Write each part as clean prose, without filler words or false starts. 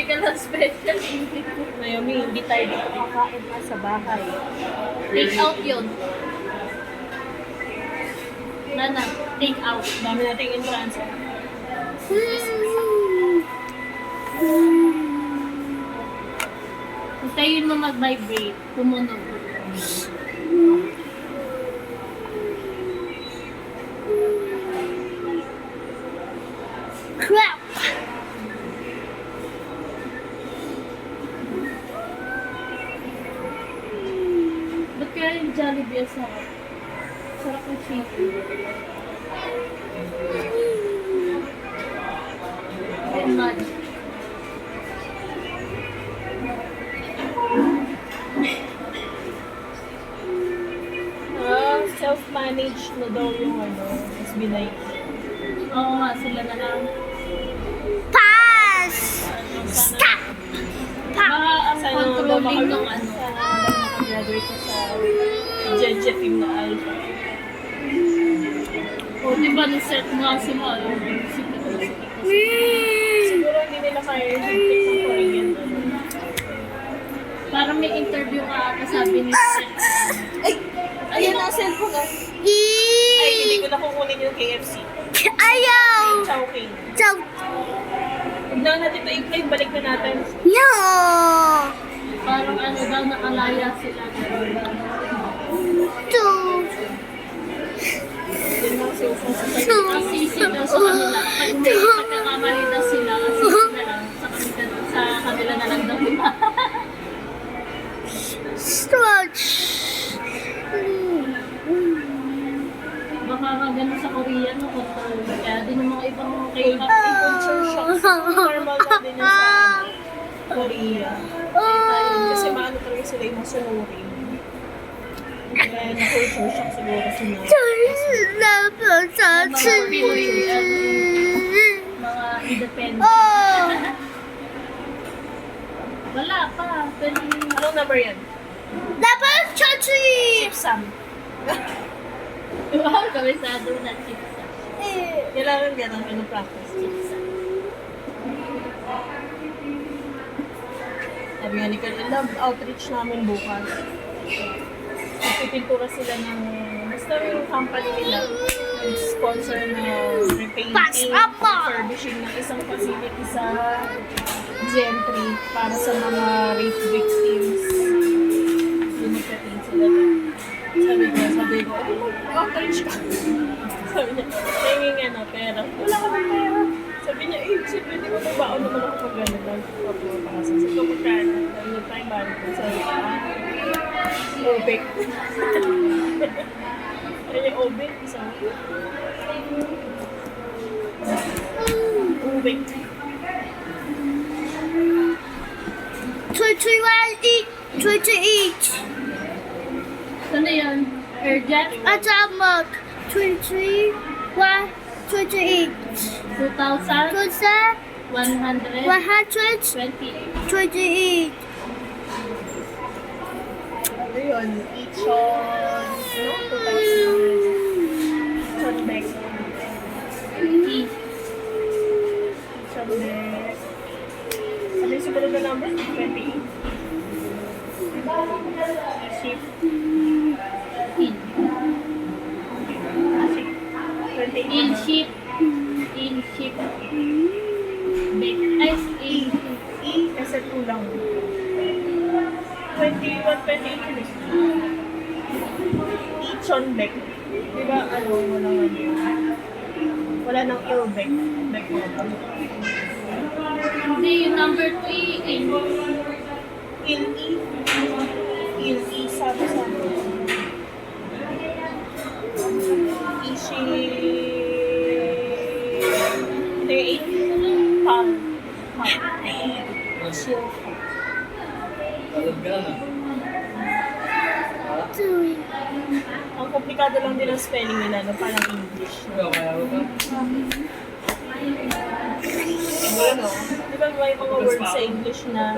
ka lang special. Naomi, hindi tayo dito kakain pa sa bahay. Take out yun. Nana, take out. Dami nating in transit. Hintayin mo mag-vibrate. Tumunog. Crap! Ba't kaya yung Jollibee ang sarap? Sarap ng chicken. And mud. Self-managed na daw yung SB19. Oo nga, sila na lang. Pass! Stop! Baka ang Sana controlling daw ng makagraduate ko sa Jeje team na Alpha. O, di ba na-set nga sila? Siguro hindi nila kaya yung higpit ng Korean. Parang may interview ka ata sabi ni Seth. Ayun na, cellphone na. Ay, hindi ko na kukunin yung KFC. Ayaw! Chowking. So, Huwag na natin ito i-play, balik na natin. no! Parang ano daw, nakalaya sila. Two. Yun lang cellphone sa tayo. Two. Asisi daw sa kanila. Pag may pagkakamali daw sila, asisi na lang. Sa kanila na lang daw diba? Stretch. Baka nga ganun sa Korea, no? Control. Kaya din yung mga ibang K-pop Culture shock. Normal lang din yung sa Korea. Kasi maano talaga sila yung masunuri. Kaya na-culture shock siguro sila. mga independent. Oh! Wala pa. Pero Anong number yan? Dapat chachi! Sam. wow, kabisado na chipsa. Kailangan ganun, pinu-practice. Sabi nga ni Carl, love outreach namin bukas. Pipintura sila ng, basta yung company nila, sponsor na repainting, refurbishing ng isang facility sa Gentry para sa mga rape victims. Yung magpapaint sila. Sabi ko, outreach ka. Sabi niya, tingin pera. Wala ka ng pera. Sabi niya, siyempre, di ba may baon naman ako pag gano'n lang. Papapakasa. Sabi ko, magkano. Sabi niya, tayo balik ko. Sabi niya, Obek. Sabi niya, Obek, isang Obek. 3 Ano yan? Airjet? At amok. 23 1 28 2,128. 128 Ano yun? Ichon. No? 2,000. Ichon Beck. Ichon Beck. Ano yung sumunod na number? 28. Ship. In ship. In ship. Bake. Ay, in. E kasi 2 lang. 21, 28 yun eh. Ichon Beck. Diba ano, wala nang ill Beck. Beck na ito. Hindi, yung number 3. In. Il E. Il E, sabi-sabi. Ishi. 38. Pang. Chill. Ang komplikado lang din ang spelling nila, no? Parang English. No? Ano? Di ba may mga words sa English na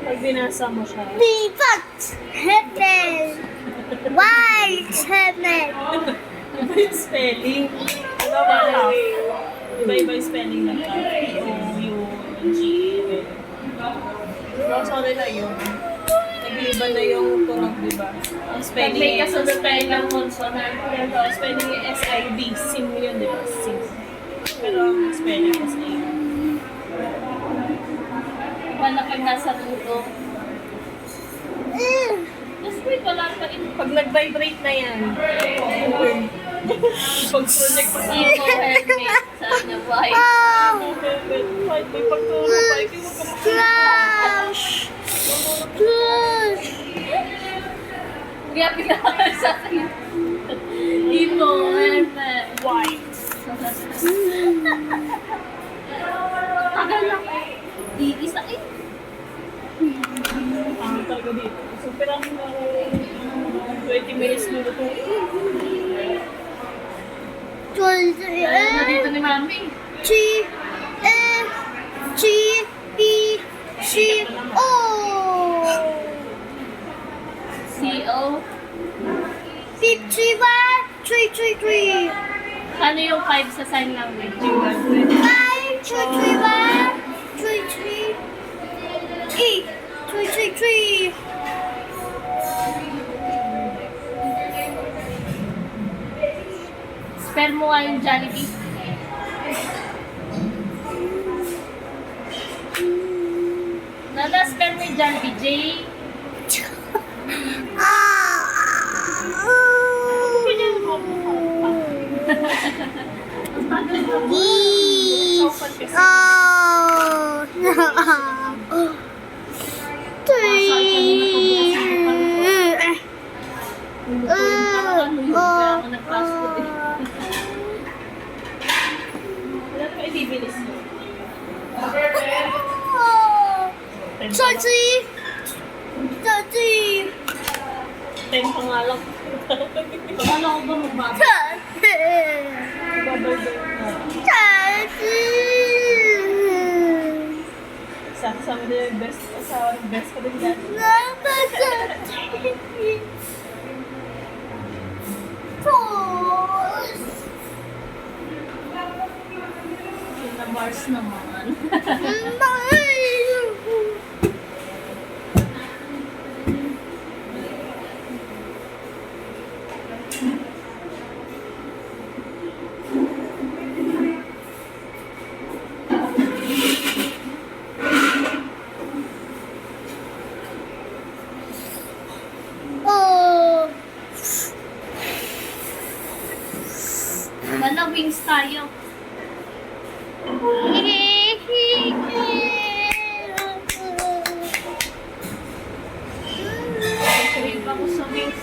pag binasa mo siya, Bibat heaven. White heaven. iba yung spelling. Diba parang iba-iba yung spelling ng O-U-G. Nasa nila yung nag-iiba na yung tunog, di ba? Ang Pag spelling may yung kasunod ng consonant. Pero spelling yung SID, sim yun, di ba? Sim. Pero ang spelling SID. Iba na pag nasa luto. Just wait, wala pa rin. Pag nag-vibrate na yan, pag-project pa sa Imo helmet. Sabi niya, why? Oh, Kahit may pagturo pa, hindi mo ka crush. Crush. Kaya pinakal sa akin. Imo helmet. white. Tagal lang. Isa eh. Ang talaga dito. So, pero 20 minutes luluto. Na dito ni Mami. G F G B C O. CO. 51 333. Ano yung 5 sa sign language? 5 331 33 E 333. Spell mo nga yung Jollibee. Nana, spell mo yung Jollibee. J. E O. Three. Kaya ako nag-fast food eh. Wala pa ibibilis mo. Thirty. 30. 10 pa nga lang. Paano ko ba magbaba? 30. Babay-bay na. 30. Sama din yung best. Best ka din yan. Number 30. Four. Na bars naman. Oh. Wala wings tayo. Crave ako sa wings.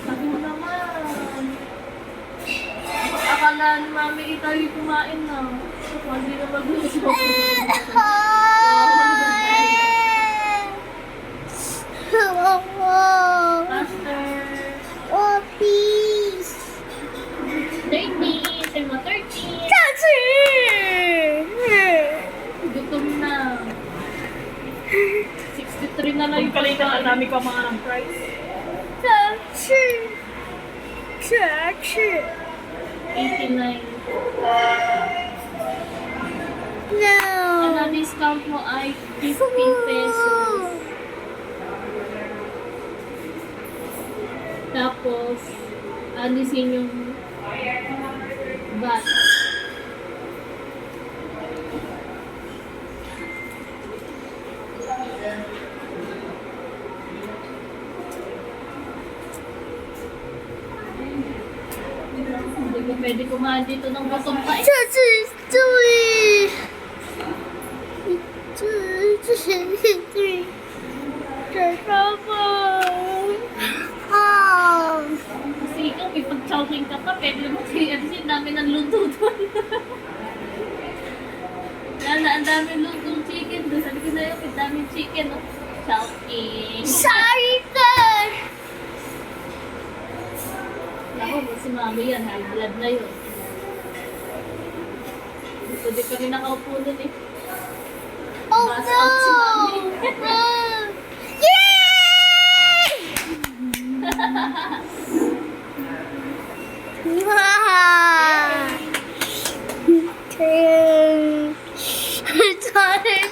Sabi mo naman. Akala ni Mami ikaw yung kumain na. Hindi na mag-gusto. Faster. Oh, peace. 30. Say mo 30. Taxi. Gutom na. 63 na lang yung Pagkalitan pagkain. na namin ka mga ng price. Taxi. Taxi. 89. No. Ang discount mo ay 50 pesos. Tapos, alisin yung VAT. Hindi ko pwede kumain dito ng gutom pa eh. 这是对，这是对，这什么？啊， Kasi ikaw, may pag-chowking ka pa, pwede naman kasi dami ng luto doon. Lala, ang daming lutong chicken doon. Sabi ko sa'yo, ang daming chicken. Oh. Chowking. 下一个， Ako, si Mami yan, high blood na yun. Dito di kami nakaupo nun eh. 哦 Pass out si Mami. no，耶！ 哇，天。Sorry.